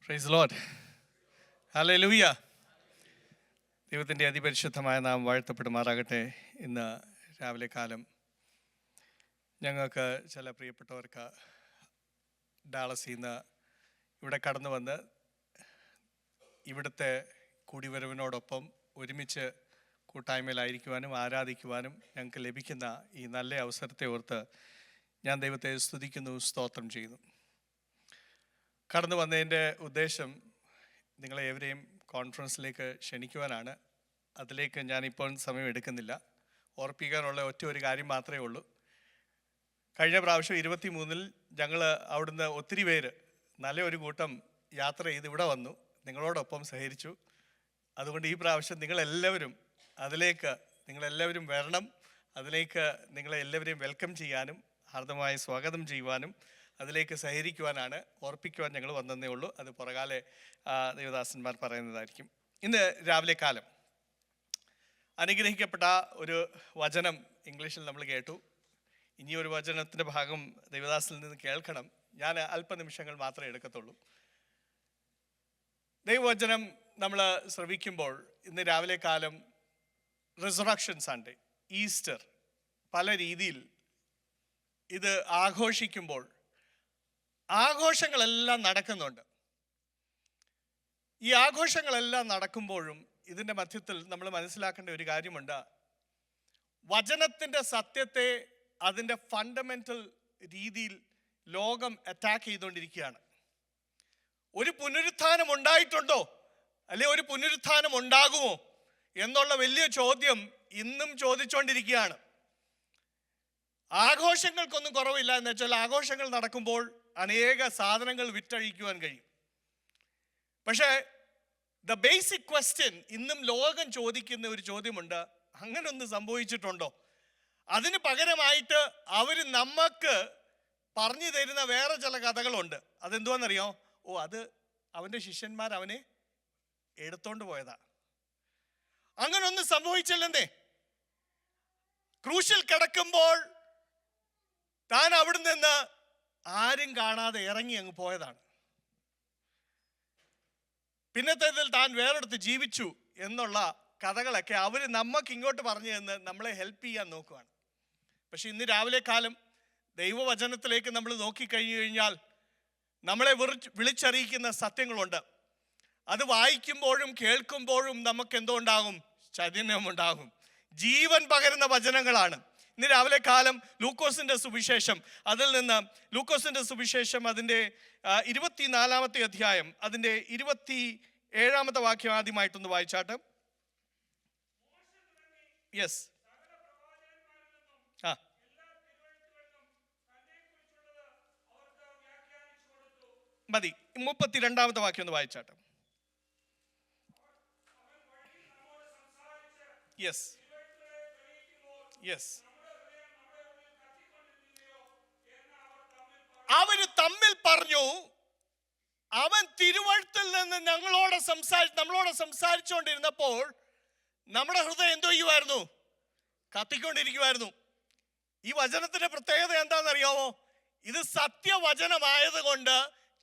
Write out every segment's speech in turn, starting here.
Praise Lord. Hallelujah. ദൈവത്തിൻ്റെ അതിപരിശുദ്ധമായ നാം വാഴ്ത്തപ്പെടുമാറാകട്ടെ. ഇന്ന് രാവിലെ കാലം ഞങ്ങൾക്ക് ചില പ്രിയപ്പെട്ടവർക്ക് ഡാളസിൽ നിന്ന് ഇവിടെ കടന്നു വന്ന് ഇവിടുത്തെ കൂടിവരവിനോടൊപ്പം ഒരുമിച്ച് കൂട്ടായ്മയിലായിരിക്കുവാനും ആരാധിക്കുവാനും ഞങ്ങൾക്ക് ലഭിക്കുന്ന ഈ നല്ല അവസരത്തെ ഓർത്ത് ഞാൻ ദൈവത്തെ സ്തുതിക്കുന്നു, സ്തോത്രം ചെയ്യുന്നു. കടന്നു വന്നതിൻ്റെ ഉദ്ദേശം നിങ്ങളെ ഏവരെയും കോൺഫറൻസിലേക്ക് ക്ഷണിക്കുവാനാണ്. അതിലേക്ക് ഞാനിപ്പോൾ സമയം എടുക്കുന്നില്ല. ഓർപ്പിക്കാനുള്ള ഒറ്റ ഒരു കാര്യം മാത്രമേ ഉള്ളൂ. കഴിഞ്ഞ പ്രാവശ്യം 23-ൽ ഞങ്ങൾ അവിടുന്ന് ഒത്തിരി പേര് നല്ലൊരു കൂട്ടം യാത്ര ചെയ്ത് ഇവിടെ വന്നു, നിങ്ങളോടൊപ്പം സഹകരിച്ചു. അതുകൊണ്ട് ഈ പ്രാവശ്യം നിങ്ങളെല്ലാവരും നിങ്ങളെല്ലാവരും വരണം. അതിലേക്ക് നിങ്ങളെ എല്ലാവരെയും വെൽക്കം ചെയ്യാനും ഹാർദമായി സ്വാഗതം ചെയ്യുവാനും അതിലേക്ക് സഹകരിക്കുവാനാണ്, ഓർപ്പിക്കുവാൻ ഞങ്ങൾ വന്നതേ ഉള്ളൂ. അത് പുറകാലെ ദേവദാസന്മാർ പറയുന്നതായിരിക്കും. ഇന്ന് രാവിലെ കാലം അനുഗ്രഹിക്കപ്പെട്ട ഒരു വചനം ഇംഗ്ലീഷിൽ നമ്മൾ കേട്ടു. ഇനിയൊരു വചനത്തിൻ്റെ ഭാഗം ദേവദാസിൽ നിന്ന് കേൾക്കണം. ഞാൻ അല്പനിമിഷങ്ങൾ മാത്രമേ എടുക്കത്തുള്ളൂ. ദൈവവചനം നമ്മൾ ശ്രവിക്കുമ്പോൾ ഇന്ന് രാവിലെ കാലം റിസറക്ഷൻ സൺഡേ, ഈസ്റ്റർ, പല രീതിയിൽ ഇത് ആഘോഷിക്കുമ്പോൾ ആഘോഷങ്ങളെല്ലാം നടക്കുന്നുണ്ട്. ഈ ആഘോഷങ്ങളെല്ലാം നടക്കുമ്പോഴും ഇതിൻ്റെ മധ്യത്തിൽ നമ്മൾ മനസ്സിലാക്കേണ്ട ഒരു കാര്യമുണ്ട്. വചനത്തിൻ്റെ സത്യത്തെ അതിൻ്റെ ഫണ്ടമെൻ്റൽ രീതിയിൽ ലോകം അറ്റാക്ക് ചെയ്തുകൊണ്ടിരിക്കുകയാണ്. ഒരു പുനരുത്ഥാനം ഉണ്ടായിട്ടുണ്ടോ, അല്ലെ ഒരു പുനരുത്ഥാനം ഉണ്ടാകുമോ എന്നുള്ള വലിയ ചോദ്യം ഇന്നും ചോദിച്ചുകൊണ്ടിരിക്കുകയാണ്. ആഘോഷങ്ങൾക്കൊന്നും കുറവില്ല. എന്ന് വെച്ചാൽ ആഘോഷങ്ങൾ നടക്കുമ്പോൾ അനേക സാധനങ്ങൾ വിറ്റഴിക്കുവാൻ കഴിയും. പക്ഷേ ദ ബേസിക് ക്വസ്റ്റ്യൻ ഇന്നും ലോകം ചോദിക്കുന്ന ഒരു ചോദ്യമുണ്ട്. അങ്ങനൊന്ന് സംഭവിച്ചിട്ടുണ്ടോ? അതിന് പകരമായിട്ട് അവർ നമുക്ക് പറഞ്ഞു തരുന്ന വേറെ ചില കഥകളുണ്ട്. അതെന്തുവാന്നറിയോ? അത് അവൻ്റെ ശിഷ്യന്മാർ അവനെ എടുത്തോണ്ട് പോയതാ. അങ്ങനൊന്നും സംഭവിച്ചില്ലെന്നേ. ക്രൂശിൽ കിടക്കുമ്പോൾ താൻ അവിടെ നിന്ന് ആരും കാണാതെ ഇറങ്ങി അങ്ങ് പോയതാണ്. പിന്നത്തേതിൽ താൻ വേറെടുത്ത് ജീവിച്ചു എന്നുള്ള കഥകളൊക്കെ അവർ നമുക്ക് ഇങ്ങോട്ട് പറഞ്ഞു തന്ന് നമ്മളെ ഹെൽപ്പ് ചെയ്യാൻ നോക്കുവാണ്. പക്ഷെ ഇന്ന് രാവിലെ കാലം ദൈവവചനത്തിലേക്ക് നമ്മൾ നോക്കിക്കഴിഞ്ഞു കഴിഞ്ഞാൽ നമ്മളെ വിളിച്ചറിയിക്കുന്ന സത്യങ്ങളുണ്ട്. അത് വായിക്കുമ്പോഴും കേൾക്കുമ്പോഴും നമുക്ക് എന്തോ ഉണ്ടാകും? ചൈതന്യമുണ്ടാകും. ജീവൻ പകരുന്ന വചനങ്ങളാണ്. ഇന്ന് രാവിലെ കാലം ലൂക്കോസിൻ്റെ സുവിശേഷം, അതിൽ നിന്ന് ലൂക്കോസിൻ്റെ സുവിശേഷം അതിൻ്റെ 24-ാമത്തെ അധ്യായം അതിൻ്റെ 27-ാമത്തെ വാക്യം ആദ്യമായിട്ടൊന്ന് വായിച്ചാട്ട്. യെസ്, മതി. 32-ാമത്തെ വാക്യം ഒന്ന് വായിച്ചാട്ട്. Yes yes. അവര് തമ്മിൽ പറഞ്ഞു, അവൻ തിരുവഴുത്തിൽ നിന്ന് നമ്മളോട് സംസാരിച്ചുകൊണ്ടിരുന്നപ്പോൾ നമ്മുടെ ഹൃദയം എന്തോ ചെയ്യുമായിരുന്നു? കത്തിക്കൊണ്ടിരിക്കുമായിരുന്നു. ഈ വചനത്തിന്റെ പ്രത്യേകത എന്താണെന്നറിയാമോ? ഇത് സത്യവചനമായത് കൊണ്ട്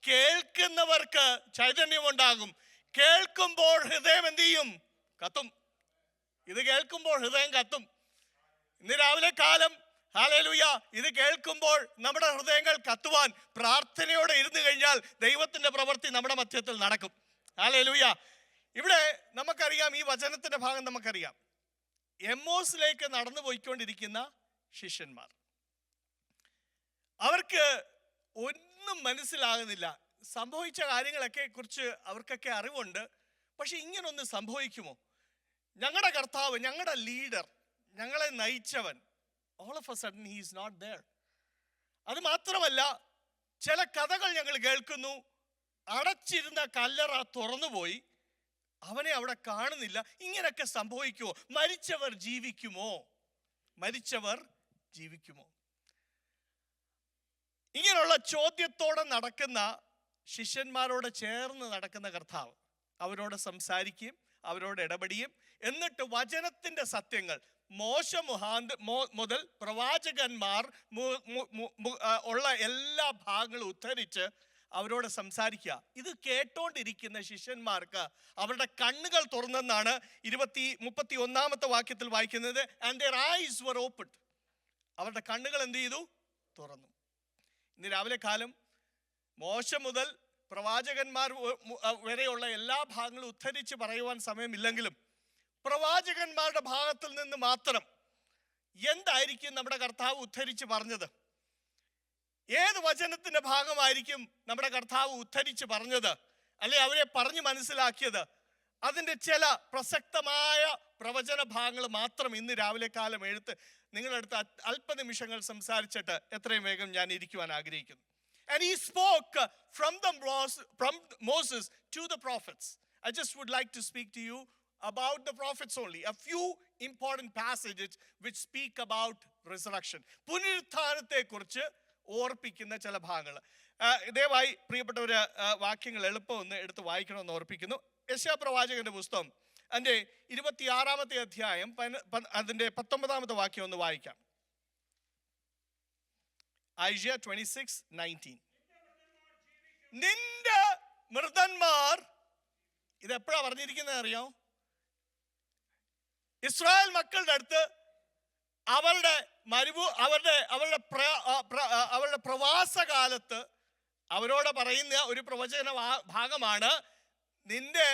കേൾക്കുന്നവർക്ക് ചൈതന്യമുണ്ടാകും. കേൾക്കുമ്പോൾ ഹൃദയം എന്ത് ചെയ്യും? കത്തും. ഇത് കേൾക്കുമ്പോൾ ഹൃദയം കത്തും. ഇന്ന് രാവിലെ കാലം ഹല്ലേലൂയ, ഇത് കേൾക്കുമ്പോൾ നമ്മുടെ ഹൃദയങ്ങൾ കത്തുവാൻ പ്രാർത്ഥനയോടെ ഇരുന്നു കഴിഞ്ഞാൽ ദൈവത്തിൻ്റെ പ്രവൃത്തി നമ്മുടെ മധ്യത്തിൽ നടക്കും. ഹല്ലേലൂയ. ഇവിടെ നമുക്കറിയാം, ഈ വചനത്തിൻ്റെ ഭാഗം നമുക്കറിയാം. എമ്മോസിലേക്ക് നടന്നു പോയിക്കൊണ്ടിരിക്കുന്ന ശിഷ്യന്മാർ, അവർക്ക് ഒന്നും മനസ്സിലാകുന്നില്ല. സംഭവിച്ച കാര്യങ്ങളൊക്കെ കുറിച്ച് അവർക്കൊക്കെ അറിവുണ്ട്. പക്ഷെ ഇങ്ങനൊന്ന് സംഭവിക്കുമോ? ഞങ്ങളുടെ കർത്താവ്, ഞങ്ങളുടെ ലീഡർ, ഞങ്ങളെ നയിച്ചവൻ, all of a sudden he is not there. അത് മാത്രമല്ല, ചില കഥകൾ ഞങ്ങൾ കേൾക്കുന്നു. അടച്ചിരുന്ന കല്ലറ തുറന്നുപോയി, അവനെ അവിടെ കാണുന്നില്ല. ഇങ്ങനെയൊക്കെ സംഭവിക്കുമോ? മരിച്ചവർ ജീവിക്കുമോ? ഇങ്ങനെയുള്ള ചോദ്യത്തോടെ നടക്കുന്ന ശിഷ്യന്മാരോട് ചേർന്ന് നടക്കുന്ന കർത്താവ് അവരോട് സംസാരിക്കുകയും അവരോട് ഇടപെടുകയും എന്നിട്ട് വചനത്തിൻ്റെ സത്യങ്ങൾ മോശ മുതൽ പ്രവാചകന്മാർ ഉള്ള എല്ലാ ഭാഗങ്ങളും ഉദ്ധരിച്ച് അവരോട് സംസാരിക്കുക. ഇത് കേട്ടോണ്ടിരിക്കുന്ന ശിഷ്യന്മാർക്ക് അവരുടെ കണ്ണുകൾ തുറന്നെന്നാണ് 31 വാക്യത്തിൽ വായിക്കുന്നത്. And their eyes were opened. അവരുടെ കണ്ണുകൾ എന്ത് ചെയ്തു? തുറന്നു. ഇന്ന് രാവിലെ കാലം മോശ മുതൽ പ്രവാചകന്മാർ വരെയുള്ള എല്ലാ ഭാഗങ്ങളും ഉദ്ധരിച്ച് പറയുവാൻ സമയമില്ലെങ്കിലും പ്രവാചകന്മാരുടെ ഭാഗത്തിൽ നിന്ന് മാത്രം എന്തായിരിക്കും നമ്മുടെ കർത്താവ് ഉദ്ധരിച്ച് പറഞ്ഞത്? ഏത് വചനത്തിന്റെ ഭാഗമായിരിക്കും നമ്മുടെ കർത്താവ് ഉദ്ധരിച്ച് പറഞ്ഞത്, അല്ലെ അവരെ പറഞ്ഞു മനസ്സിലാക്കിയത്? അതിൻ്റെ ചില പ്രസക്തമായ പ്രവചന ഭാഗങ്ങൾ മാത്രം ഇന്ന് രാവിലെ കാലം എടുത്ത് നിങ്ങളുടെ അടുത്ത് അല്പനിമിഷങ്ങൾ സംസാരിച്ചിട്ട് എത്രയും വേഗം ഞാൻ ഇരിക്കുവാൻ ആഗ്രഹിക്കുന്നു. And he spoke from Moses to the prophets. I just would like to speak to you about the prophets only. A few important passages which speak about resurrection. പുനരുത്ഥാനത്തെ കുറിച്ച് ഓർപ്പിക്കുന്ന ചില ഭാഗങ്ങൾ. ദയവായി പ്രിയപ്പെട്ടവര് വാക്യങ്ങൾ എളുപ്പം ഒന്ന് എടുത്ത് വായിക്കണമെന്ന് ഓർപ്പിക്കുന്നു. യെശയ്യാ പ്രവാചകന്റെ പുസ്തകം അതിൻ്റെ 26 അധ്യായം അതിൻ്റെ 19 വാക്യം ഒന്ന് വായിക്കാം. Isaiah 26:19. നിന്റെ മൃതന്മാർ, ഇതെപ്പോഴാ പറഞ്ഞിരിക്കുന്നത് അറിയോ? ഇസ്രായേൽ മക്കളുടെ അടുത്ത് അവരുടെ പ്രവാസകാലത്ത് അവരോട് പറയുന്ന ഒരു പ്രവചന ഭാഗമാണ്, നിന്റെ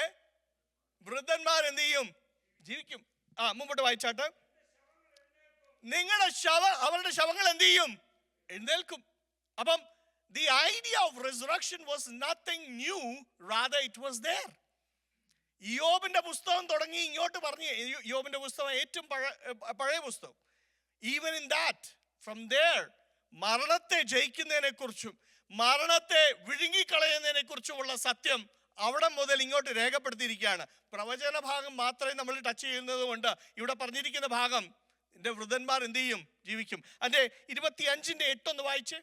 വൃദ്ധന്മാർ എന്ത് ചെയ്യും? ജീവിക്കും. മുമ്പോട്ട് വായിച്ചാട്ട്. അവരുടെ ശവങ്ങൾ എന്ത് ചെയ്യും? എഴുന്നേൽക്കും. അപ്പം the idea of resurrection was nothing new, rather it was there. യോബിന്റെ പുസ്തകം തുടങ്ങി ഇങ്ങോട്ട് പറഞ്ഞ്, യോബിന്റെ പുസ്തകം ഏറ്റവും പഴയ പുസ്തകം. Even in that, from there, മരണത്തെ ജയിക്കുന്നതിനെ കുറിച്ചും മരണത്തെ വിഴുങ്ങിക്കളയുന്നതിനെ കുറിച്ചുമുള്ള സത്യം അവിടെ മുതൽ ഇങ്ങോട്ട് രേഖപ്പെടുത്തിയിരിക്കുകയാണ്. പ്രവചന ഭാഗം മാത്രമേ നമ്മൾ ടച്ച് ചെയ്യുന്നത് കൊണ്ട് ഇവിടെ പറഞ്ഞിരിക്കുന്ന ഭാഗം, എൻ്റെ വൃദ്ധന്മാർ എന്ത് ചെയ്യും? ജീവിക്കും. അതിൻ്റെ 25:8 ഒന്ന് വായിച്ച്.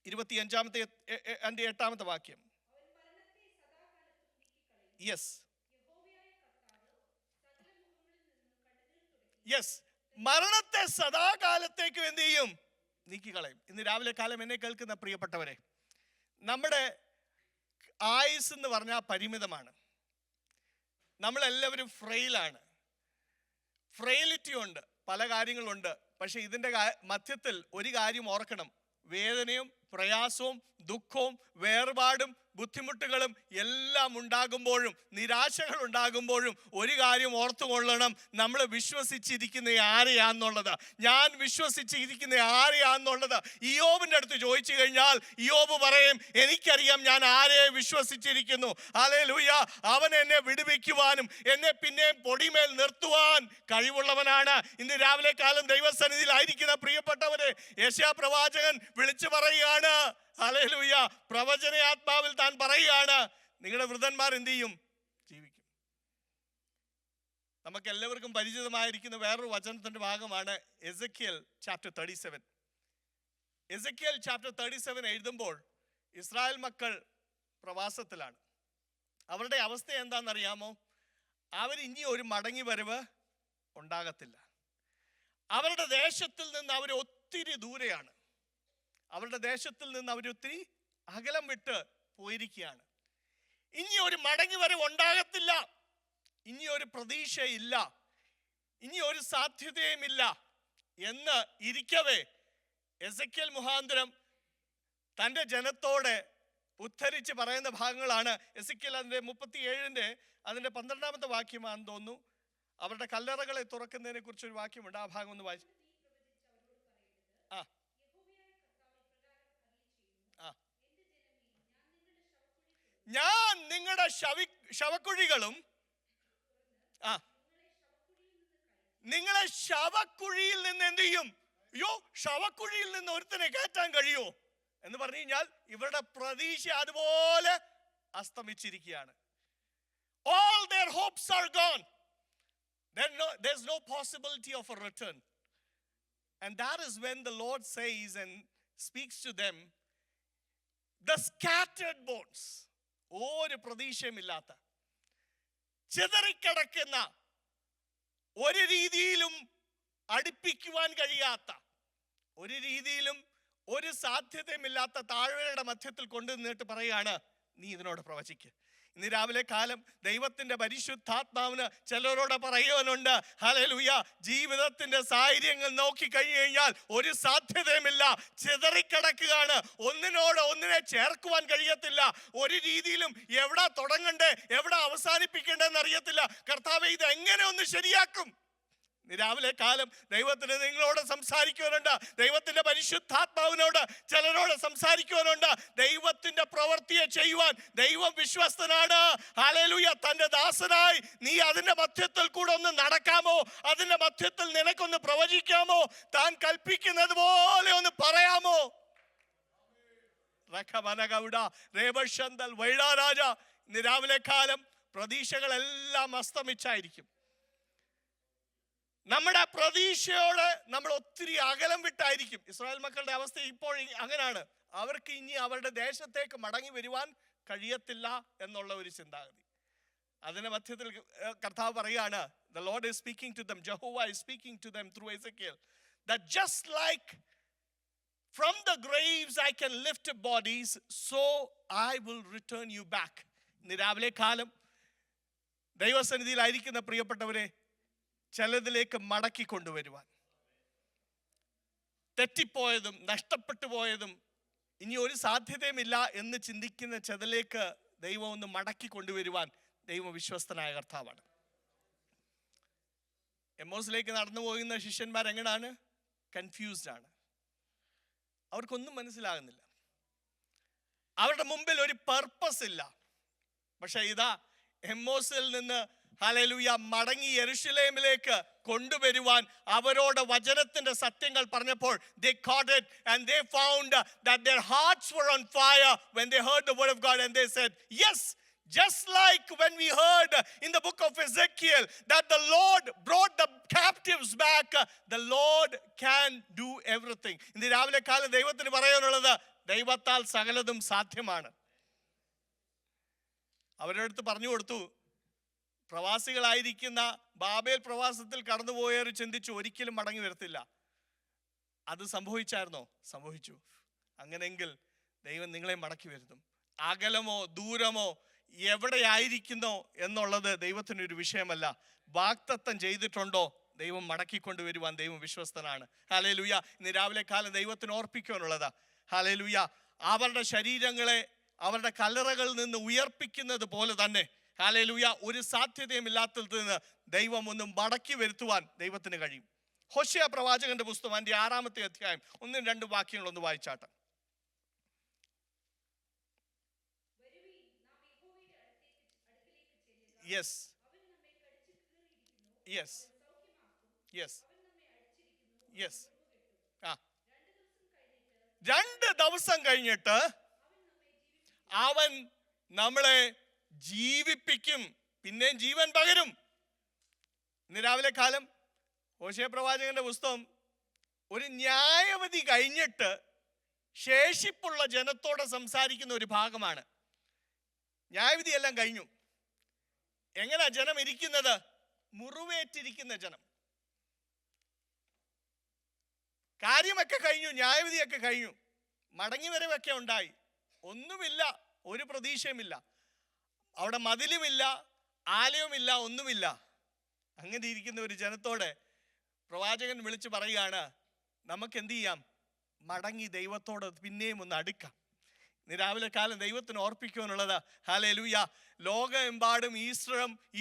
25:8 വാക്യം. യെസ്, യെസ്, മരണത്തെ സദാകാലത്തേക്കും എന്ത് ചെയ്യും? നീക്കിക്കളയും. ഇന്ന് രാവിലെ കാലം എന്നെ കേൾക്കുന്ന പ്രിയപ്പെട്ടവരെ, നമ്മുടെ ആയുസ് എന്ന് പറഞ്ഞാൽ പരിമിതമാണ്. നമ്മളെല്ലാവരും ഫ്രെയിലാണ്. ഫ്രെയിലിറ്റി ഉണ്ട്, പല കാര്യങ്ങളുണ്ട്. പക്ഷെ ഇതിൻ്റെ മധ്യത്തിൽ ഒരു കാര്യം ഓർക്കണം, വേദനയും പ്രയാസവും ദുഃഖവും വേർപാടും ബുദ്ധിമുട്ടുകളും എല്ലാം ഉണ്ടാകുമ്പോഴും നിരാശകൾ ഉണ്ടാകുമ്പോഴും ഒരു കാര്യം ഓർത്തുകൊള്ളണം, നമ്മൾ വിശ്വസിച്ചിരിക്കുന്ന ആരെയാന്നുള്ളത്. ഞാൻ വിശ്വസിച്ചിരിക്കുന്ന ആരെയാന്നുള്ളത് ഇയ്യോബിൻ്റെ അടുത്ത് ചോദിച്ചു കഴിഞ്ഞാൽ ഇയ്യോബ് പറയും, എനിക്കറിയാം ഞാൻ ആരെ വിശ്വസിച്ചിരിക്കുന്നു. ഹല്ലേലൂയ. അവൻ എന്നെ വിടുവിക്കുവാനും എന്നെ പിന്നെയും പൊടിമേൽ നിർത്തുവാൻ കഴിവുള്ളവനാണ്. ഇന്ന് രാവിലെ കാലം ദൈവസന്നിധിയിലായിരിക്കുന്ന പ്രിയപ്പെട്ടവരെ, യെശയ്യാ പ്രവാചകൻ വിളിച്ചു പറയുകയാണ്, ഹല്ലേലൂയ, പ്രവചന ആത്മാവിൽ താൻ പറയുകയാണ്, നിങ്ങളുടെ വൃദ്ധന്മാർ എന്ത് ചെയ്യും? ജീവിക്കും. നമുക്ക് എല്ലാവർക്കും പരിചിതമായിരിക്കുന്ന വേറൊരു വചനത്തിന്റെ ഭാഗമാണ് എസെക്കിയേൽ ചാപ്റ്റർ 37. എസെക്കിയേൽ ചാപ്റ്റർ 37 എഴുതുമ്പോൾ ഇസ്രായേൽ മക്കൾ പ്രവാസത്തിലാണ്. അവരുടെ അവസ്ഥ എന്താണെന്നറിയാമോ? അവരിനി ഒരു മടങ്ങി വരവ് ഉണ്ടാകത്തില്ല. അവരുടെ ദേശത്തിൽ നിന്ന് അവർ ഒത്തിരി ദൂരെയാണ്. അവരുടെ ദേശത്തിൽ നിന്ന് അവരൊത്തിരി അകലം വിട്ട് പോയിരിക്കുകയാണ്. ഇനി ഒരു മടങ്ങി വരവ് ഉണ്ടാകത്തില്ല. ഇനി ഒരു പ്രതീക്ഷയില്ല, ഇനി ഒരു സാധ്യതയുമില്ല എന്ന് ഇരിക്കവേ എസെക്കിയേൽ മുഖാന്തരം തൻ്റെ ജനത്തോടെ ഉദ്ധരിച്ച് പറയുന്ന ഭാഗങ്ങളാണ്. എസെക്കിയേൽ അതിൻ്റെ 12 വാക്യമാണെന്ന് തോന്നുന്നു. അവരുടെ കല്ലറകളെ തുറക്കുന്നതിനെ കുറിച്ചൊരു വാക്യമുണ്ട്. ആ ഭാഗം ഒന്ന് വായിച്ചു. ഞാൻ നിങ്ങളുടെ ശവക്കുഴികളും നിങ്ങളെ ശവക്കുഴിയിൽ നിന്ന് എന്ത് ചെയ്യും? അയ്യോ, ശവക്കുഴിയിൽ നിന്ന് ഒരുത്തനെ കയറ്റാൻ കഴിയുമോ എന്ന് പറഞ്ഞു കഴിഞ്ഞാൽ ഇവരുടെ പ്രതീക്ഷ അതുപോലെ അസ്തമിച്ചിരിക്കുകയാണ്. All their hopes are gone. There's no possibility of a return. And that is when the Lord says and speaks to them, the scattered bones, ഒരു പ്രതീക്ഷയുമില്ലാത്ത, ചിതറിക്കിടക്കുന്ന, ഒരു രീതിയിലും അടുപ്പിക്കുവാൻ കഴിയാത്ത, ഒരു രീതിയിലും ഒരു സാധ്യതയുമില്ലാത്ത താഴ്വരയുടെ മധ്യത്തിൽ കൊണ്ടുവന്നിട്ട് പറയുകയാണ്, നീ ഇതിനോട് പ്രവചിക്ക്. ഇന്ന് രാവിലെ കാലം ദൈവത്തിന്റെ പരിശുദ്ധാത്മാവിന് ചിലരോട് പറയുവാനുണ്ട്, ഹല്ലേലൂയ, ജീവിതത്തിന്റെ സാഹചര്യങ്ങൾ നോക്കി കഴിഞ്ഞു കഴിഞ്ഞാൽ ഒരു സാധ്യതയുമില്ല, ചിതറിക്കിടക്കുകയാണ്, ഒന്നിനെ ചേർക്കുവാൻ കഴിയത്തില്ല, ഒരു രീതിയിലും എവിടെ തുടങ്ങണ്ടേ എവിടെ അവസാനിപ്പിക്കേണ്ടെന്ന് അറിയത്തില്ല. കർത്താവേ, ഇത് എങ്ങനെ ഒന്ന് ശരിയാക്കും? രാവിലെ കാലം ദൈവത്തിന് നിങ്ങളോട് സംസാരിക്കുവാനുണ്ട്, ദൈവത്തിന്റെ പരിശുദ്ധാത്മാവിനോട് ചിലരോട് സംസാരിക്കുവാനുണ്ട്. ദൈവത്തിന്റെ പ്രവൃത്തിയെ ചെയ്യുവാൻ ദൈവം വിശ്വസ്തനാണ്. ഹല്ലേലൂയ. തന്റെ ദാസനായി നീ അതിന്റെ മധ്യത്തിൽ കൂടെ ഒന്ന് നടക്കാമോ? അതിന്റെ മധ്യത്തിൽ നിനക്കൊന്ന് പ്രവചിക്കാമോ? താൻ കൽപ്പിക്കുന്നത് പോലെ ഒന്ന് പറയാമോ? ഇന്ന് രാവിലെ കാലം പ്രതീക്ഷകളെല്ലാം അസ്തമിച്ചായിരിക്കും. നമ്മുടെ പ്രതീക്ഷയോട് നമ്മൾ ഒത്തിരി അകലം വിട്ടായിരിക്കും. ഇസ്രായേൽ മക്കളുടെ അവസ്ഥ ഇപ്പോൾ അങ്ങനെയാണ്. അവർക്ക് ഇനി അവരുടെ ദേശത്തേക്ക് മടങ്ങി വരുവാൻ കഴിയത്തില്ല എന്നുള്ള ഒരു ചിന്താഗതി. അതിന്റെ മധ്യത്തിൽ കർത്താവ് പറയുകയാണ്, the Lord is speaking to them, Jehovah is speaking to them through Ezekiel, that just like from the graves I can lift bodies, so I will return you back. ഇന്ന് രാവിലെ കാലം ദൈവസന്നിധിയിലായിരിക്കുന്ന പ്രിയപ്പെട്ടവരെ, ചിലതിലേക്ക് മടക്കി കൊണ്ടുവരുവാൻ, തെറ്റിപ്പോയതും നഷ്ടപ്പെട്ടു പോയതും ഇനി ഒരു സാധ്യതയുമില്ല എന്ന് ചിന്തിക്കുന്ന ചിലതിലേക്ക് ദൈവം ഒന്ന് മടക്കി കൊണ്ടുവരുവാൻ ദൈവം വിശ്വസ്തനായ കർത്താവാണ്. എമ്മോസിലേക്ക് നടന്നു പോകുന്ന ശിഷ്യന്മാർ എങ്ങനെയാണ്? കൺഫ്യൂസ്ഡ് ആണ്. അവർക്കൊന്നും മനസ്സിലാകുന്നില്ല. അവരുടെ മുമ്പിൽ ഒരു പർപ്പസ് ഇല്ല. പക്ഷെ ഇതാ എമ്മോസിൽ നിന്ന് ഹല്ലേലൂയ മടങ്ങി യെരൂശലേമിലേക്ക് കൊണ്ടുവരുവാൻ അവരോട് വചനത്തിന്റെ സത്യങ്ങൾ പറഞ്ഞപ്പോൾ they caught it and they found that their hearts were on fire when they heard the word of God, and they said, yes, just like when we heard in the book of Ezekiel that the Lord brought the captives back, the Lord can do everything. ഇന്ന് രാവിലെ കാലം ദൈവത്തിന് പറയാനുള്ളത്, ദൈവത്താൽ സകലതും സാധ്യമാണ്. അവരുടെ അടുത്ത് പറഞ്ഞു കൊടുത്തു, പ്രവാസികളായിരിക്കുന്ന ബാബേൽ പ്രവാസത്തിൽ കടന്നുപോയവർ ചിന്തിച്ചു ഒരിക്കലും മടങ്ങി വരത്തില്ല. അത് സംഭവിച്ചായിരുന്നോ? സംഭവിച്ചു. അങ്ങനെയെങ്കിൽ ദൈവം നിങ്ങളെ മടക്കി വരുത്തും. അകലമോ ദൂരമോ എവിടെയായിരിക്കുന്നോ എന്നുള്ളത് ദൈവത്തിനൊരു വിഷയമല്ല. വാഗ്ദത്തം ചെയ്തിട്ടുണ്ടോ ദൈവം മടക്കിക്കൊണ്ടുവരുവാൻ ദൈവം വിശ്വസ്തനാണ്. ഹല്ലേലൂയ. ഇന്ന് രാവിലെ കാലം ദൈവത്തിന് ഓർപ്പിക്കാനുള്ളതാ. ഹല്ലേലൂയ. അവരുടെ ശരീരങ്ങളെ അവരുടെ കല്ലറകളിൽ നിന്ന് ഉയർപ്പിക്കുന്നത് പോലെ തന്നെ ഹല്ലേലൂയ ഒരു സാധ്യതയുമില്ലാത്തതിൽ നിന്ന് ദൈവം ഒന്ന് മടക്കി വരുത്തുവാൻ ദൈവത്തിന് കഴിയും. ഹോശേയ പ്രവാചകന്റെ പുസ്തകം 6-ാമത്തെ അധ്യായം 1-2 വാക്യങ്ങളൊന്ന് വായിച്ചാട്ടെ. Yes yes yes yes. ആ, 2 ദിവസം കഴിഞ്ഞിട്ട് അവൻ നമ്മളെ ജീവിപ്പിക്കും, പിന്നെയും ജീവൻ പകരും. ഇന്ന് രാവിലെ കാലം ഹോശേയ പ്രവാചകന്റെ പുസ്തകം ഒരു ന്യായവിധി കഴിഞ്ഞിട്ട് ശേഷിപ്പുള്ള ജനത്തോട് സംസാരിക്കുന്ന ഒരു ഭാഗമാണ്. ന്യായവിധി എല്ലാം കഴിഞ്ഞു. എങ്ങനാ ജനം ഇരിക്കുന്നത്? മുറിവേറ്റിരിക്കുന്ന ജനം. കാര്യമൊക്കെ കഴിഞ്ഞു, ന്യായവിധിയൊക്കെ കഴിഞ്ഞു, മടങ്ങി വരവൊക്കെ ഉണ്ടായി, ഒന്നുമില്ല, ഒരു പ്രതീക്ഷയുമില്ല, അവിടെ മതിലുമില്ല, ആലയവുമില്ല, ഒന്നുമില്ല. അങ്ങനെ ഇരിക്കുന്ന ഒരു ജനത്തോട് പ്രവാചകൻ വിളിച്ച് പറയുകയാണ്, നമുക്ക് എന്ത് ചെയ്യാം? മടങ്ങി ദൈവത്തോട് പിന്നെയും ഒന്ന് അടുക്കാം. ഇന്ന് രാവിലെ കാലം ദൈവത്തിന് ഓർപ്പിക്കുവാനുള്ളത്, ഹല്ലേലൂയ, ലോകമെമ്പാടും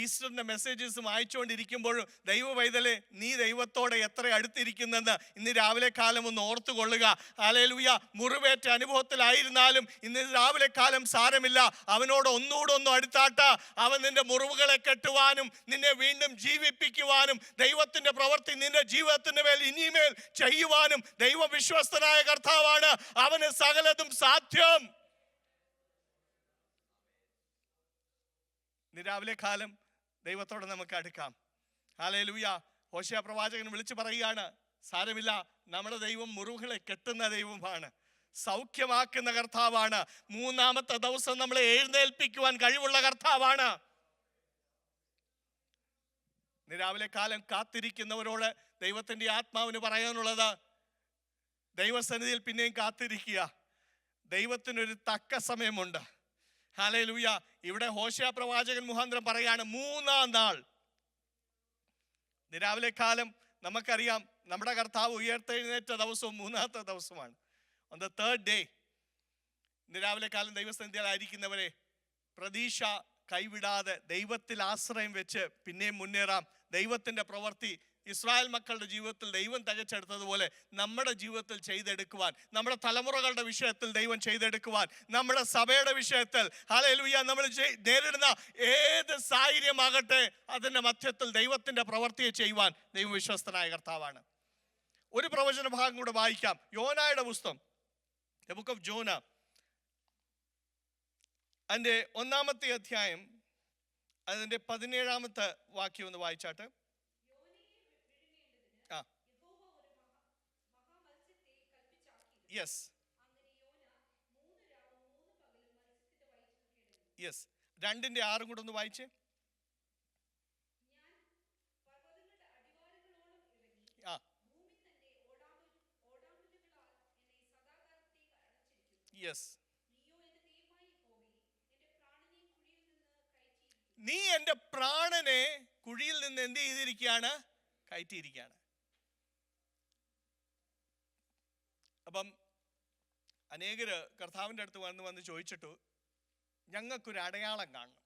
ഈസ്റ്ററിന്റെ മെസ്സേജസും അയച്ചുകൊണ്ടിരിക്കുമ്പോഴും ദൈവ പൈതലെ, നീ ദൈവത്തോടെ എത്ര അടുത്തിരിക്കുന്നെന്ന് ഇന്ന് രാവിലെ കാലം ഒന്ന് ഓർത്തുകൊള്ളുക. ഹല്ലേലൂയ. മുറിവേറ്റ അനുഭവത്തിലായിരുന്നാലും ഇന്ന് രാവിലെ കാലം സാരമില്ല, അവനോട് ഒന്നുകൂടെ ഒന്ന് അടുത്താട്ട. അവൻ നിന്റെ മുറിവുകളെ കെട്ടുവാനും നിന്നെ വീണ്ടും ജീവിപ്പിക്കുവാനും ദൈവത്തിന്റെ പ്രവൃത്തി നിന്റെ ജീവിതത്തിന്റെ മേൽ ഇനിമേൽ ചെയ്യുവാനും ദൈവ വിശ്വസ്തനായ കർത്താവാണ്. അവന് സകലതും സാധ്യം. രാവിലെ കാലം ദൈവത്തോടെ നമുക്ക് അടുക്കാം. ഹല്ലേലൂയ. ഹോശേയ പ്രവാചകൻ വിളിച്ചു പറയുകയാണ്, സാരമില്ല, നമ്മുടെ ദൈവം മുറിവുകളെ കെട്ടുന്ന ദൈവമാണ്, സൗഖ്യമാക്കുന്ന കർത്താവാണ്, 3-ാമത്തെ ദിവസം നമ്മളെ എഴുന്നേൽപ്പിക്കുവാൻ കഴിവുള്ള കർത്താവാണ്. രാവിലെ കാലം കാത്തിരിക്കുന്നവരോട് ദൈവത്തിന്റെ ആത്മാവിന് പറയാനുള്ളത്, ദൈവസന്നിധിയിൽ പിന്നെയും കാത്തിരിക്കുക. ദൈവത്തിനൊരു തക്ക സമയമുണ്ട്. ഹല്ലേലൂയ. ഇവിടെ ഹോശേയ പ്രവാചകൻ മുഖാന്തരം പറയാണ് 3-ാം നാൾ. രാവിലെ കാലം നമുക്കറിയാം നമ്മുടെ കർത്താവ് ഉയർത്തെഴുന്നേറ്റ ദിവസവും 3-ാമത്തെ ദിവസമാണ്. On the 3rd day. ഇന്ന് രാവിലെ കാലം ദൈവസന്നിധിയിലായിരിക്കുന്നവരെ, പ്രതീക്ഷ കൈവിടാതെ ദൈവത്തിൽ ആശ്രയം വെച്ച് പിന്നെയും മുന്നേറാം. ദൈവത്തിൻ്റെ പ്രവൃത്തി ഇസ്രായേൽ മക്കളുടെ ജീവിതത്തിൽ ദൈവം തികച്ചെടുത്തതുപോലെ നമ്മുടെ ജീവിതത്തിൽ ചെയ്തെടുക്കുവാൻ, നമ്മുടെ തലമുറകളുടെ വിഷയത്തിൽ ദൈവം ചെയ്തെടുക്കുവാൻ, നമ്മുടെ സഭയുടെ വിഷയത്തിൽ ഹല്ലേലൂയ നമ്മൾ നേരിടുന്ന ഏത് സാഹചര്യമാകട്ടെ അതിൻ്റെ മധ്യത്തിൽ ദൈവത്തിൻ്റെ പ്രവൃത്തിയെ ചെയ്യുവാൻ ദൈവം വിശ്വസ്തനായ കർത്താവാണ്. ഒരു പ്രവചന ഭാഗം കൂടെ വായിക്കാം. യോനായുടെ പുസ്തകം, ദ ബുക്ക് ഓഫ് ജോന, അതിൻ്റെ 1-ാമത്തെ അധ്യായം, അതിൻ്റെ 17-ാമത്തെ വാക്യം ഒന്ന് വായിച്ചാട്ട്. യെസ് യെസ് 2:6 കൂടെ ഒന്ന് വായിച്ചേ. യെസ്, നീ എൻ്റെ പ്രാണനെ കുഴിയിൽ നിന്ന് എന്ത് ചെയ്തിരിക്കുകയാണ്? കയറ്റിയിരിക്കുകയാണ്. അപ്പം അനേകർ കർത്താവിൻ്റെ അടുത്ത് വന്ന് ചോദിച്ചിട്ടു, ഞങ്ങൾക്കൊരു അടയാളം കാണണം.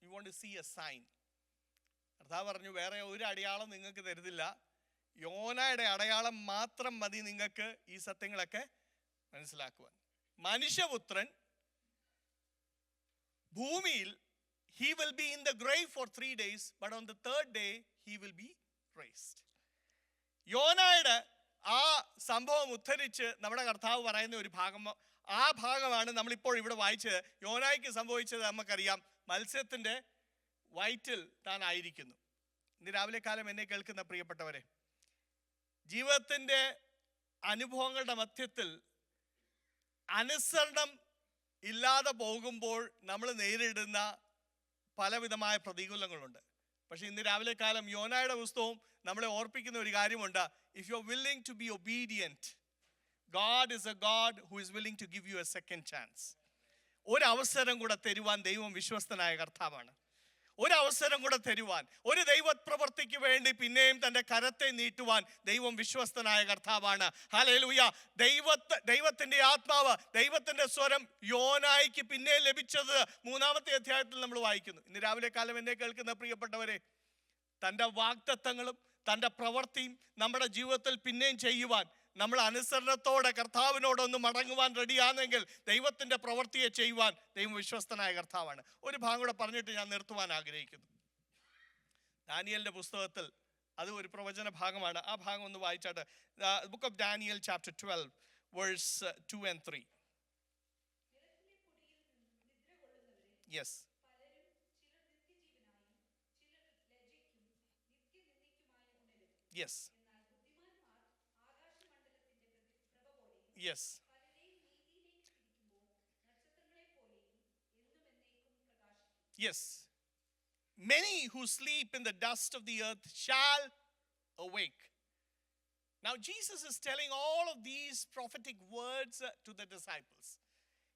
You want to see a sign. കർത്താവ് പറഞ്ഞു, വേറെ ഒരു അടയാളം നിങ്ങൾക്ക് തരുന്നില്ല, യോനയുടെ അടയാളം മാത്രം മതി നിങ്ങൾക്ക് ഈ സത്യങ്ങളൊക്കെ മനസ്സിലാക്കുവാൻ. മനുഷ്യപുത്രൻ ഭൂമിയിൽ he will be in the grave for 3 days, but on the 3rd day he will be raised. യോനയുടെ ആ സംഭവം ഉദ്ധരിച്ച് നമ്മുടെ കർത്താവ് പറയുന്ന ഒരു ഭാഗം, ആ ഭാഗമാണ് നമ്മളിപ്പോൾ ഇവിടെ വായിച്ചത്. യോനായ്ക്ക് സംഭവിച്ചത് നമുക്കറിയാം, മത്സ്യത്തിൻ്റെ വയറ്റിൽ താൻ ആയിരിക്കുന്നു. ഇന്ന് രാവിലെ കാലം എന്നെ കേൾക്കുന്ന പ്രിയപ്പെട്ടവരെ, ജീവിതത്തിൻ്റെ അനുഭവങ്ങളുടെ മധ്യത്തിൽ അനുസരണം ഇല്ലാതെ പോകുമ്പോൾ നമ്മൾ നേരിടുന്ന പലവിധമായ പ്രതികൂലങ്ങളുണ്ട്. പക്ഷേ ഇന്ന് രാവിലെ കാലം യോനായുടെ പുസ്തകവും നമ്മളെ ഓർപ്പിക്കുന്ന ഒരു കാര്യമുണ്ട്. If you are willing to be obedient, God is a God who is willing to give you a second chance. ഒരവസരം കൂടെ തരുവാൻ ദൈവം വിശ്വസ്തനായ കർത്താവാണ്. ഒരവസരം കൂടെ തരുവാൻ, ഒരു ദൈവപ്രവൃത്തിക്ക് വേണ്ടി പിന്നെയും തൻ്റെ കരത്തെ നീട്ടുവാൻ ദൈവം വിശ്വസ്തനായ കർത്താവാണ്. ഹല്ലേലൂയ. ദൈവത്തിൻ്റെ ആത്മാവ്, ദൈവത്തിൻ്റെ സ്വരം യോനായ്ക്ക് പിന്നെ ലഭിച്ചത് 3-ാമത്തെ അധ്യായത്തിൽ നമ്മൾ വായിക്കുന്നു. ഇന്ന് രാവിലെ കാലം എന്നെ കേൾക്കുന്ന പ്രിയപ്പെട്ടവരെ, തൻ്റെ വാഗ്ദത്തങ്ങളും തൻ്റെ പ്രവൃത്തിയും നമ്മുടെ ജീവിതത്തിൽ പിന്നെയും ചെയ്യുവാൻ നമ്മൾ അനുസരണത്തോടെ കർത്താവിനോടൊന്ന് മടങ്ങുവാൻ റെഡിയാണെങ്കിൽ ദൈവത്തിൻ്റെ പ്രവൃത്തിയെ ചെയ്യുവാൻ ദൈവം വിശ്വസ്തനായ കർത്താവാണ്. ഒരു ഭാഗം കൂടെ പറഞ്ഞിട്ട് ഞാൻ നിർത്തുവാൻ ആഗ്രഹിക്കുന്നു. ദാനിയേലിൻ്റെ പുസ്തകത്തിൽ അത് ഒരു പ്രവചന ഭാഗമാണ്. ആ ഭാഗം ഒന്ന് വായിച്ചാട്ട്. Book of Daniel chapter 12 verse 2 and 3. യെസ്. യെസ്. Yes. Yes. Many who sleep in the dust of the earth shall awake. Now Jesus is telling all of these prophetic words to the disciples.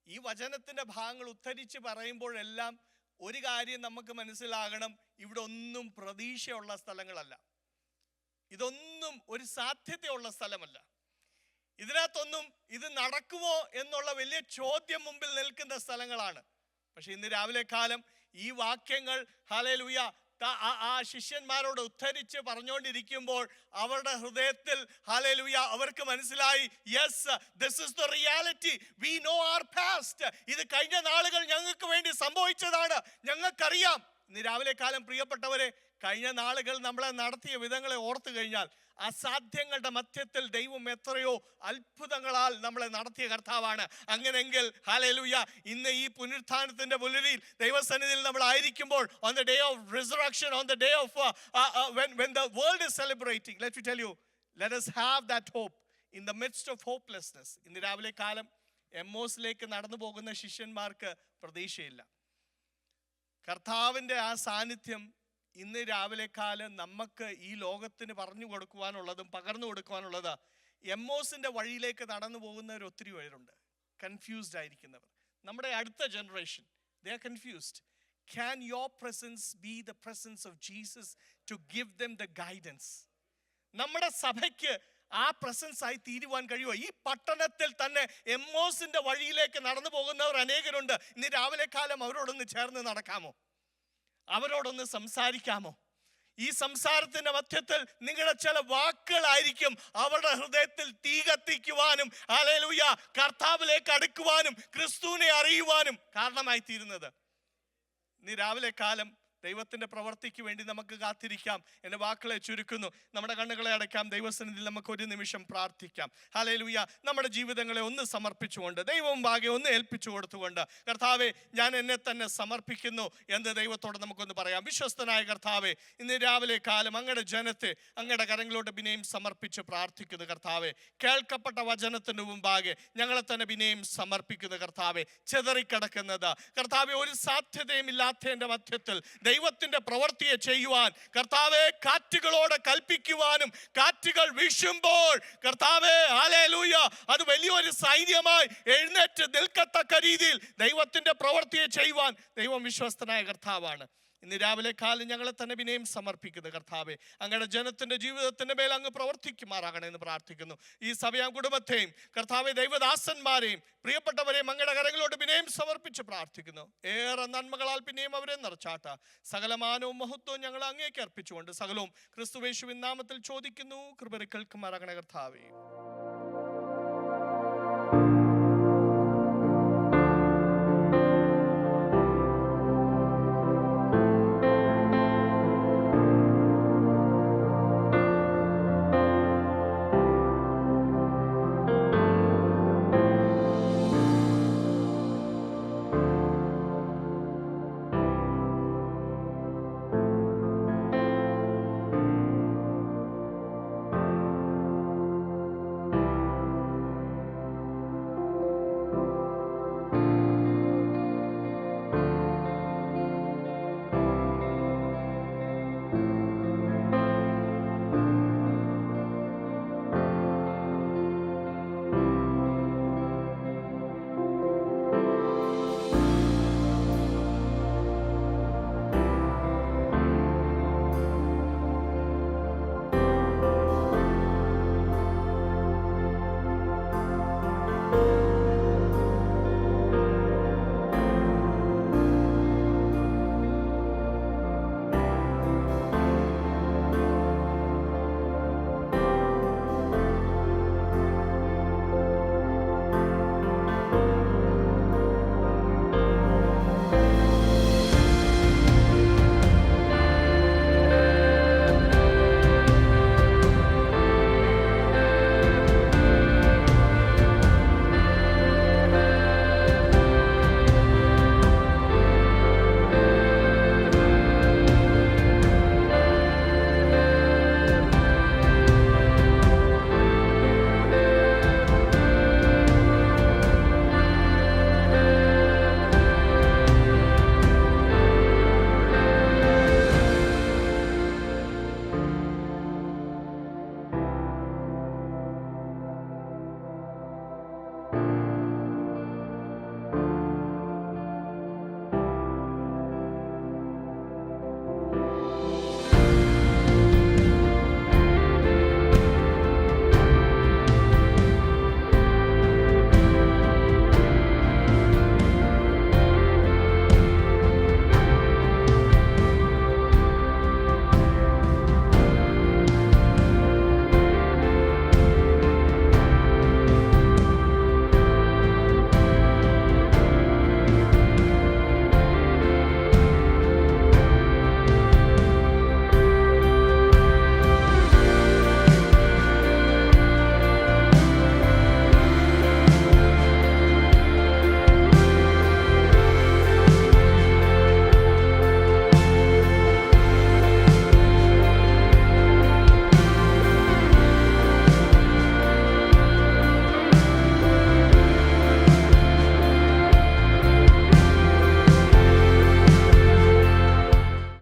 ഈ വചനത്തിൻ്റെ ഭാഗങ്ങൾ ഉദ്ധരിച്ച് പറയുമ്പോഴെല്ലാം ഒരു കാര്യം നമുക്ക് മനസ്സിലാകണം, ഇവിടെ ഒന്നും പ്രതീക്ഷയുള്ള സ്ഥലങ്ങളല്ല, ഇതൊന്നും ഒരു സാധ്യതയുള്ള സ്ഥലമല്ല. ഇതിനകത്തൊന്നും ഇത് നടക്കുമോ എന്നുള്ള വലിയ ചോദ്യം മുമ്പിൽ നിൽക്കുന്ന സ്ഥലങ്ങളാണ്. പക്ഷെ ഇന്ന് രാവിലെ കാലം ഈ വാക്യങ്ങൾ ഹല്ലേലൂയ ആ ശിഷ്യന്മാരോട് ഉദ്ധരിച്ച് പറഞ്ഞുകൊണ്ടിരിക്കുമ്പോൾ അവരുടെ ഹൃദയത്തിൽ ഹല്ലേലൂയ അവർക്ക് മനസ്സിലായി, yes, this is the reality, we know our past. ഇത് കഴിഞ്ഞ നാളുകൾ ഞങ്ങൾക്ക് വേണ്ടി സംഭവിച്ചതാണ്, ഞങ്ങൾക്കറിയാം. ഇന്ന് രാവിലെ കാലം പ്രിയപ്പെട്ടവരെ, കഴിഞ്ഞ നാളുകൾ നമ്മളെ നടത്തിയ വിധങ്ങളെ ഓർത്തു കഴിഞ്ഞാൽ അസാധ്യങ്ങളുടെ മധ്യത്തിൽ ദൈവം എത്രയോ അത്ഭുതങ്ങളാൽ നമ്മളെ നടത്തിയ കർത്താവാണ്. അങ്ങനെയെങ്കിൽ ഹല്ലേലൂയ, ഇന്ന് ഈ പുനരുത്ഥാനത്തിന്റെ പുലരിയിൽ ദൈവസന്നിധിയിൽ നമ്മൾ ആയിരിക്കുമ്പോൾ, on the day of resurrection, on the day of when the world is celebrating, let me tell you, let us have that hope in the midst of hopelessness. ഇന്ന് രാവിലെ കാലം എമ്മോസിലേക്ക് നടന്നു പോകുന്ന ശിഷ്യന്മാർക്ക് പ്രതീക്ഷയില്ല. കർത്താവിൻ്റെ ആ സാന്നിധ്യം ഇന്ന് രാവിലെ കാലം നമുക്ക് ഈ ലോകത്തിന് പറഞ്ഞു കൊടുക്കുവാനുള്ളതും പകർന്നു കൊടുക്കുവാനുള്ളത് എമ്മോസിന്റെ വഴിയിലേക്ക് നടന്നു പോകുന്നവർ ഒത്തിരി പേരുണ്ട്, കൺഫ്യൂസ്ഡ് ആയിരിക്കുന്നവർ. നമ്മുടെ അടുത്ത generation, they are confused. Can your presence be the presence of Jesus to give them the guidance? നമ്മുടെ സഭയ്ക്ക് ആ പ്രസൻസ് ആയി തീരുവാൻ കഴിയുമോ? ഈ പട്ടണത്തിൽ തന്നെ എമ്മോസിന്റെ വഴിയിലേക്ക് നടന്നു പോകുന്നവർ അനേകരുണ്ട്. ഇന്ന് രാവിലെ കാലം അവരോടൊന്ന് ചേർന്ന് നടക്കാമോ? അവരോടൊന്ന് സംസാരിക്കാമോ? ഈ സംസാരത്തിന്റെ മധ്യത്തിൽ നിങ്ങളുടെ ചില വാക്കുകളായിരിക്കും അവരുടെ ഹൃദയത്തിൽ തീ കത്തിക്കുവാനും ഹല്ലേലൂയ കർത്താവിലേക്ക് അടുക്കുവാനും ക്രിസ്തുവിനെ അറിയുവാനും കാരണമായി തീരുന്നത്. ഇന്ന് രാവിലെ കാലം ദൈവത്തിന്റെ പ്രവർത്തിക്ക് വേണ്ടി നമുക്ക് കാത്തിരിക്കാം. എൻ്റെ വാക്കുകളെ ചുരുക്കുന്നു. നമ്മുടെ കണ്ണുകളെ അടയ്ക്കാം. ദൈവസന്നിധിയിൽ നമുക്ക് ഒരു നിമിഷം പ്രാർത്ഥിക്കാം. ഹല്ലേലൂയ. നമ്മുടെ ജീവിതങ്ങളെ ഒന്ന് സമർപ്പിച്ചുകൊണ്ട് ദൈവം ഭാഗ്യം ഒന്ന് ഏൽപ്പിച്ചു കൊടുത്തുകൊണ്ട്, കർത്താവെ ഞാൻ എന്നെ തന്നെ സമർപ്പിക്കുന്നു എന്ന് ദൈവത്തോട് നമുക്കൊന്ന് പറയാം. വിശ്വസ്തനായ കർത്താവെ, ഇന്ന് രാവിലെ കാലം അങ്ങയുടെ ജനത്തെ അങ്ങയുടെ കരങ്ങളോട് വിനയം സമർപ്പിച്ച് പ്രാർത്ഥിക്കുന്നു. കർത്താവെ, കേൾക്കപ്പെട്ട വചനത്തിന് മുമ്പാകെ ഞങ്ങളെ തന്നെ വിനയം സമർപ്പിക്കുന്നു. കർത്താവെ, ചെതറിക്കിടക്കുന്നത് കർത്താവെ ഒരു സാധ്യതയും ഇല്ലാത്തതിൻ്റെ മധ്യത്തിൽ ദൈവത്തിന്റെ പ്രവൃത്തിയെ ചെയ്യുവാൻ കർത്താവെ കാറ്റുകളോട് കൽപ്പിക്കുവാനും കാറ്റുകൾ വീശുമ്പോൾ കർത്താവെ ഹല്ലേലൂയ അത് വലിയൊരു സൈന്യമായി എഴുന്നേറ്റ് നിൽക്കത്തക്ക രീതിയിൽ ദൈവത്തിന്റെ പ്രവൃത്തിയെ ചെയ്യുവാൻ ദൈവം വിശ്വസ്തനായ കർത്താവാണ്. ഇന്ന് രാവിലെ കാലം ഞങ്ങളെ തന്നെ വിനയം സമർപ്പിക്കുന്നു. കർത്താവെ, അങ്ങയുടെ ജനത്തിന്റെ ജീവിതത്തിന്റെ മേൽ അങ്ങ് പ്രവർത്തിക്കുമാറാകണേ എന്ന് പ്രാർത്ഥിക്കുന്നു. ഈ സഭയാം കുടുംബത്തെയും കർത്താവെ ദൈവദാസന്മാരെയും പ്രിയപ്പെട്ടവരെയും അങ്ങയുടെ കരങ്ങളോട് വിനയം സമർപ്പിച്ച് പ്രാർത്ഥിക്കുന്നു. ഏറെ നന്മകളാൽ പിന്നെയും അവരെ നിറച്ചാട്ട സകലമാനവും മഹത്വവും ഞങ്ങൾ അങ്ങേക്ക് അർപ്പിച്ചുകൊണ്ട് സകലവും ക്രിസ്തുയേശുവിൻ നാമത്തിൽ ചോദിക്കുന്നു. കൃപ കേൾക്കുമാറാകണേ കർത്താവേ.